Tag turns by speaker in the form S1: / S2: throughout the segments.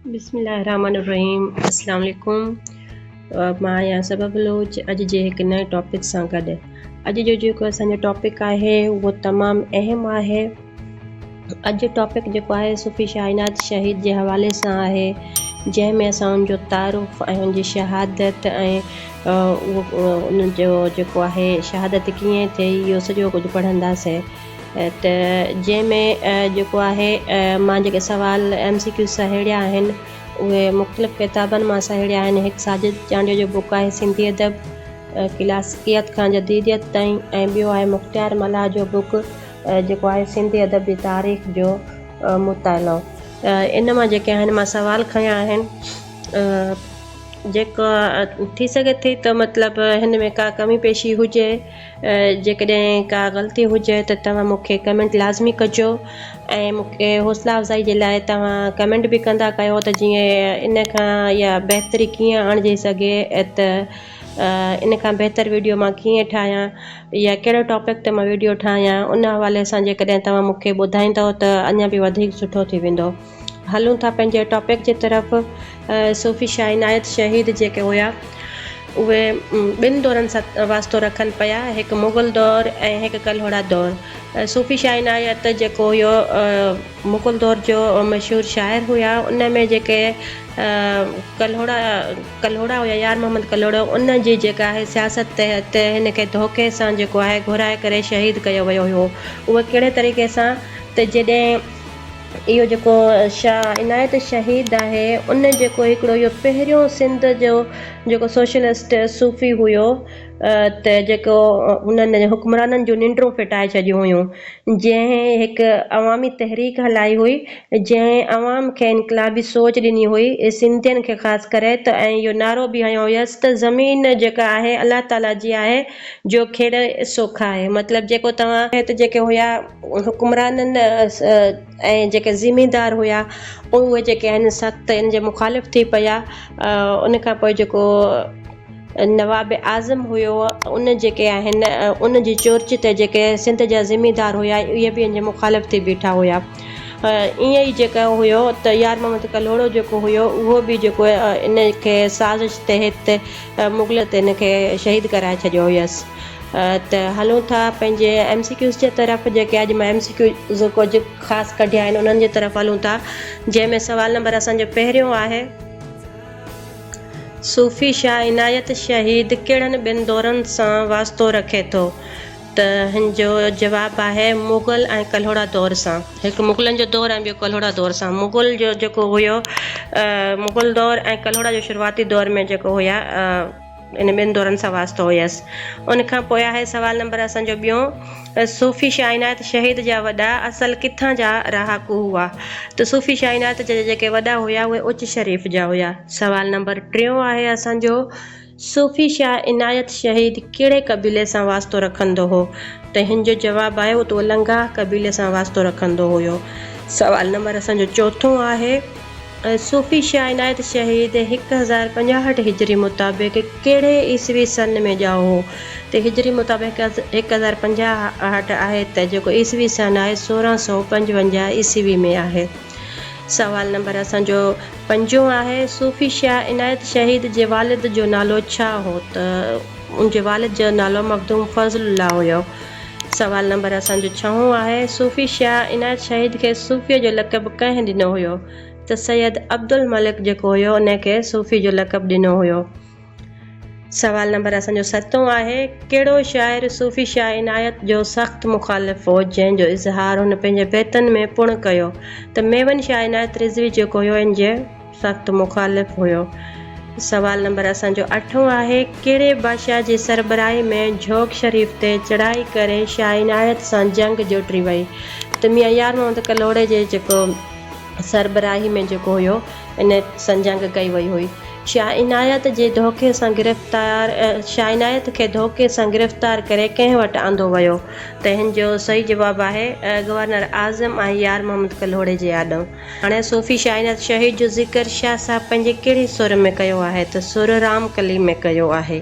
S1: बिस्मिल्लाहिर्रहमानिर्रहीम। अस्सलाम वालेकुम। मां आहियां सबा बलोच अॼु जे हिकु नए टॉपिक सां गॾु। अॼु जो जेको असांजो टॉपिक आहे उहो तमामु अहम आहे। अॼु टॉपिक जेको आहे सूफ़ी शाइनात शहीद जे हवाले सां आहे, जंहिंमें असां उनजो तारुफ़ ऐं उनजी शहादत ऐं उनजो जेको आहे शहादत कीअं थिए इहो सॼो कुझु पढ़ंदासीं। त जंहिंमें जेको आहे मां जेके सवाल MCQ सहेड़िया आहिनि उहे मुख़्तलिफ़ किताबनि मां सहेड़िया आहिनि। हिकु साजिद चांडिया जो बुक आहे सिंधी अदब क्लासिकियत खां जदीदियत ताईं, ऐं ॿियो आहे मुख़्तियार मल्हाह जो बुक जेको आहे सिंधी अदब जी तारीख़ जो मुतालो। इन मां जेके आहिनि मां सवाल खयां आहिनि। जेका थी सघे थी त मतिलबु हिन में का कमी पेशी हुजे, जेकॾहिं का ग़लती हुजे त तव्हां मूंखे कमेंट लाज़मी कजो, ऐं मूंखे हौसला अफ़ज़ाई जे लाइ तव्हां कमेंट बि कंदा कयो त जीअं इन खां या बहितरी कीअं आणिजे सघे, त इन खां बहितर वीडियो मां कीअं ठाहियां या कहिड़े टॉपिक ते मां वीडियो ठाहियां, उन हवाले सां जेकॾहिं तव्हां मूंखे ॿुधाईंदव त अञा बि वधीक सुठो थी वेंदो। हलूं था पंहिंजे टॉपिक जी तरफ़। सूफ़ी शाह इनायत शहीद जेके हुया उहे ॿिनि दौरनि सां वास्तो रखनि पिया, हिकु मुग़ल दौर ऐं हिकु कल्होड़ा दौर। सूफ़ी शाह इनायत जेको हुयो मुग़ल दौर जो मशहूरु शाइर हुया। उन में जेके कल्होड़ा हुया, यार मोहम्मद कल्होड़ो, उन जी जेका आहे सियासत तहत हिन खे धोखे सां जेको आहे घुराए करे शहीद कयो वियो हुयो। उहे कहिड़े तरीक़े सां, त जॾहिं इहो जेको शाह इनायत शहीद आहे उन जेको हिकिड़ो इहो पहिरियों सिंध जो जेको सोशलिस्ट सूफ़ी हुयो, त जेको उन्हनि हुक्मराननि जूं निंड्रूं फिटाए छॾियूं हुयूं, जंहिं हिकु अवामी तहरीक हलाई हुई, जंहिं अवाम खे इनकलाबी सोच ॾिनी हुई सिंधियुनि खे ख़ासि करे, त ऐं इहो नारो बि हयो हुयसि त ज़मीन जेका आहे अलाह ताला जी आहे जो खेॾ सोख आहे। मतिलबु जेको तव्हां हिते जेके हुया हुक्मराननि ऐं जेके ज़िमीदार हुया उहे जेके आहिनि सख़्तु इन जे मुखालिफ़ थी पिया। उन खां पोइ जेको नवाब आज़म हुयो, उन जेके आहिनि उन जी चोरच ते जेके सिंध जा ज़िमीदार हुया इहे बि इन जे मुखालिफ़ थी बीठा हुया। ईअं ई जेका हुयो त यार मोहम्मद कल्होड़ो जेको हुयो उहो बि जेको इन खे साज़िश तहत मुग़ल ते इन खे शहीद कराए छॾियो हुयसि। त हलूं था पंहिंजे MCQs जे तरफ़। जेके अॼु मां MCQ कुझु ख़ासि कढिया आहिनि उन्हनि जे तरफ़ हलूं था, जंहिंमें सवाल नंबर असांजो पहिरियों आहे, सूफ़ी शाह इनायत शहीद कहिड़नि ॿिनि दौरनि सां वास्तो रखे थो? त हिन जो जवाबु आहे मुग़ल ऐं कल्होड़ा दौर सां। हिकु मुग़लनि जो दौर ऐं ॿियो कल्होड़ा दौर सां। मुग़ल जो जेको हुयो मुग़ल दौर ऐं कल्होड़ा जो शुरूआती दौर में जेको हुया इन ॿिनि दौरनि सां वास्तो हुयसि। उन खां पोइ आहे सवाल नंबर असांजो ॿियों, सूफ़ी शाह इनायत शहीद जा वॾा असल किथां जा रहाकू हुआ? त सूफ़ी शाह इनायत जा जेके वॾा हुया उहे उच शरीफ़ जा हुया। सवाल नंबर टियों आहे असांजो, सूफ़ी शाह इनायत शहीद कहिड़े क़बीले सां वास्तो रखंदो हो? त हिन जो जवाबु आहे त उहो लंगा क़बीले सां वास्तो रखंदो हुयो। सवाल नंबर असांजो चौथों आहे, सूफ़ी शाह इनायत शहीद 1065 हिजरी मुताबिक़ कहिड़े ईसवी सन में ॼाओ हो? त हिजरी मुताबिक़ 1065 आहे, त जेको ईसवी सन आहे 1655 ईसवी में आहे। सवाल नंबर असांजो पंजों आहे, सूफ़ी शाह इनायत शहीद जे वालिद जो नालो छा हो? त उनजे वालिद जो नालो मखदूम फज़लुल्लाह हुयो। सवाल नंबर असांजो छहों आहे, सूफ़ी शाह इनायत शहीद खे सूफ़ीअ जो लक़ब कंहिं ॾिनो हुयो? त सैयद अब्दुल मलिक जेको हुयो उन खे सूफ़ी जो लक़ब ॾिनो हुयो। सवाल नंबर असांजो सतों आहे, कहिड़ो शाइर सूफ़ी शाह इनायत जो सख़्तु मुखालिफ़ हो जंहिंजो इज़हार हुन पंहिंजे बैतनि में पुण कयो? त मेवन शाह इनायत रिज़वी जेको हुयो इन जे सख़्तु मुखालिफ़ हुयो। सवाल नंबर असांजो अठों आहे, कहिड़े बादशाह जी सरबराही में झोक शरीफ़ ते चढ़ाई करे शाह इनायत सां जंग जोटरी वई? त मियां यार मोहम्मद कल्होड़े जे जेको सरबराही में जेको हुयो इन सां जंग कई वई हुई। शाह इनायत खे धोखे सां गिरफ़्तार करे कंहिं वटि आंदो वियो? त हिन जो सही जवाबु आहे गवर्नर आज़म ऐं यार मोहम्मद कल्होड़े जे आॾो। हाणे सूफ़ी शाह इनायत शहीद जो ज़िक्र शाह साहब पंहिंजे कहिड़े सुर में कयो आहे? त सुर राम कली में कयो आहे।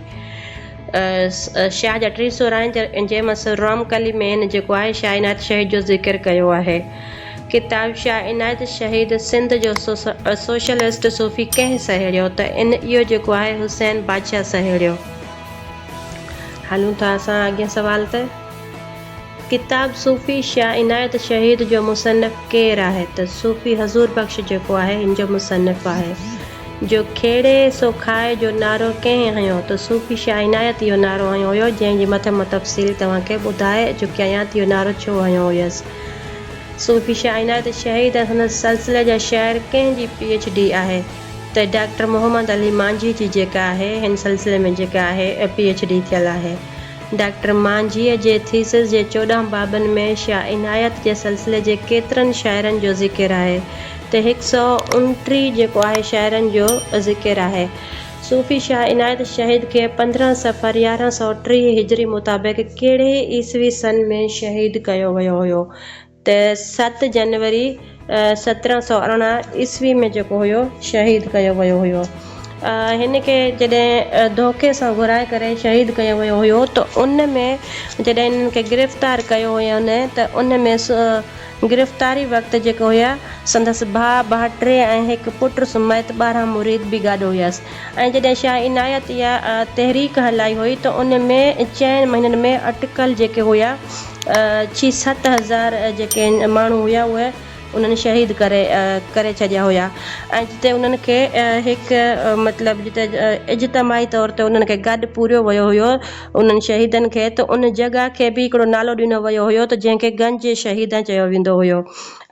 S1: शाह जा 3 सुर आहिनि जंहिंमां सुर राम कली में हिन जेको आहे शाह इनायत शहीद जो ज़िक्र कयो आहे। किताब शाह इनायत शहीद सिंध जो सोशलिस्ट सूफ़ी कंहिं सहेड़ियो त इहो जेको आहे हुसैन बादशाह सहेड़ियो। हलूं था असां अॻियां सवाल ते। किताब सूफ़ी शाह इनायत शहीद जो मुसन्निफ़ केरु आहे त सूफ़ी हज़ूर बख़्श जेको आहे हिन जो मुसन्निफ़ आहे। जो खेड़े सो खाए जो नारो कंहिं हयो त सूफ़ी शाह इनायत इहो नारो हयो हुयो, जंहिंजी मथे मां तफ़सील तव्हांखे ॿुधाए चुकी आहियां त इहो नारो छो हयो हुयसि। सूफ़ी शाह इनायत शहीद हुन सिलसिले जा शाइर कंहिंजी PhD आहे त डॉक्टर मोहम्मद अली मांझी जी जेका आहे हिन सिलसिले में जेका आहे PhD थियल आहे। डॉक्टर मांझीअ जे थीसिस जे 14 बाबनि में शाह इनायत जे सिलसिले जे केतिरनि शाइरनि जो ज़िकिर आहे त 129 जेको आहे शाइरनि जो ज़िकिर आहे। सूफ़ी शाह इनायत शहीद खे 15 सफ़र 1103 हिजरी मुताबिक़ कहिड़े ईस्वी सन में शहीद कयो वियो हुयो त 7 जनवरी 1718 ईस्वी में जेको हुयो शहीद कयो वियो हुयो। हिन खे जॾहिं धोखे सां घुराए करे शहीद कयो वियो हुयो त उन में जॾहिं हिननि खे गिरफ़्तार कयो हुयनि त उन में गिरफ़्तारी वक़्तु जेको हुया संदसि भाउ भाइटे ऐं हिकु पुटु समेत 12 मुरीद बि गॾु हुयसि। ऐं जॾहिं शाह इनायत इहा तहरीक हलाई हुई त उन में 4 महीननि में अटकल जेके हुया 6-7 जेके माण्हू हुया उहे उन्हनि शहीद करे छॾिया हुया। ऐं जिते उन्हनि खे हिकु मतिलबु जिते इज्तमाही तौर ते उन्हनि खे गॾु पूरियो वियो हुयो उन्हनि शहीदनि खे, त उन जॻह खे बि हिकिड़ो नालो ॾिनो वियो हुयो त जंहिंखे गंज शहीद चयो वेंदो हुयो।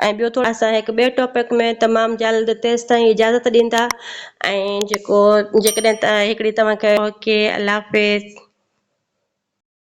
S1: ऐं ॿियो थोरो असां हिकु ॿिए टॉपिक में तमामु जल्द तेसि ताईं इजाज़त ॾींदा। ऐं जेकॾहिं हिकिड़ी तव्हांखे ओके अल्लाह हाफ़िज़।